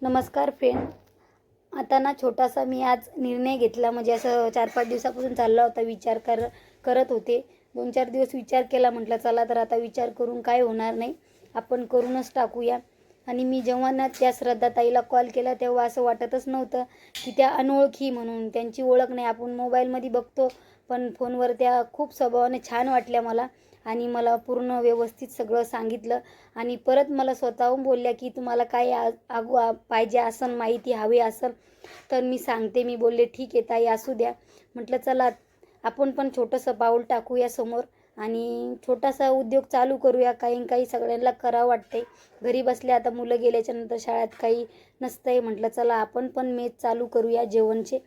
नमस्कार फ्रेंड. आता ना छोटासा मी आज निर्णय घेतला, म्हणजे असं 4-5 दिवसापासून चालला होता, विचार करत होते. 2-4 दिवस विचार केला, म्हटलं चला तर आता विचार करून काय होणार नाही, आपण करूनच टाकूया. आणि मी जेव्हा ना त्या श्रद्धाताईला कॉल केला तेव्हा असं वाटतच नव्हतं की त्या अनोळखी म्हणून, त्यांची ओळख नाही, आपण मोबाईलमध्ये बघतो, पण फोनवर त्या खूप स्वभावाने छान वाटल्या मला. आणि मला पूर्ण व्यवस्थित सगळं सांगितलं आणि परत मला स्वतःहून बोलल्या की तुम्हाला काय पाहिजे असेल, माहिती हवी असेल तर मी सांगते. मी बोलले ठीक आहे ताई, असू द्या. म्हटलं चला आपण पण छोटंसं पाऊल टाकूया समोर आणि छोटासा उद्योग चालू करूया. काही काही सगळ्यांना करावं वाटते घरी बसल्या. आता मुलं गेल्याच्या नंतर शाळेत काही नसतंय, म्हटलं चला आपण पण मेस चालू करूया जेवणचे.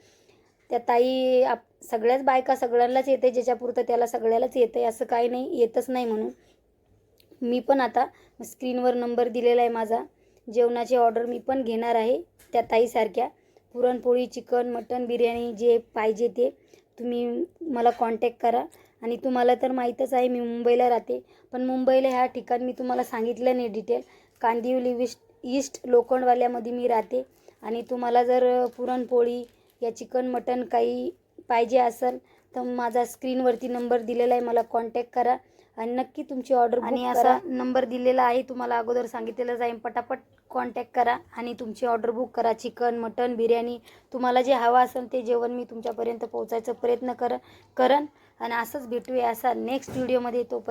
त्या ताई सगळ्याच बायका सगळ्यांनाच येते, ज्याच्यापुरतं त्याला सगळ्यालाच येतं आहे असं काही नाही, येतच नाही म्हणून. मी पण आता स्क्रीनवर नंबर दिलेला आहे माझा. जेवणाची ऑर्डर मी पण घेणार आहे त्या ताईसारख्या. पुरणपोळी, चिकन, मटन, बिर्याणी जे पाहिजे ते तुम्ही मला कॉन्टॅक्ट करा. आणि तुम्हाला तर माहीतच आहे मी मुंबईला राहते, पण मुंबईला ह्या ठिकाण मी तुम्हाला सांगितलं नाही डिटेल. कांदिवली ईस्ट लोखंडवाल्यामध्ये मी राहते. आणि तुम्हाला जर पुरणपोळी या चिकन मटन काही पाहिजे असेल तर माझा स्क्रीनवरती नंबर दिलेला आहे, मला कॉन्टॅक्ट करा आणि नक्की तुमची ऑर्डर बुक करा. आणि असा नंबर दिलेला आहे, तुम्हाला अगोदर सांगितलेलं जाईल. पटापट कॉन्टॅक्ट करा आणि तुमची ऑर्डर बुक करा. चिकन, मटन, बिर्याणी तुम्हाला जे हवं असेल ते जेवण मी तुमच्यापर्यंत पोहोचायचा प्रयत्न करन. आणि असंच भेटूया असा नेक्स्ट व्हिडिओमध्ये. तोपर्यंत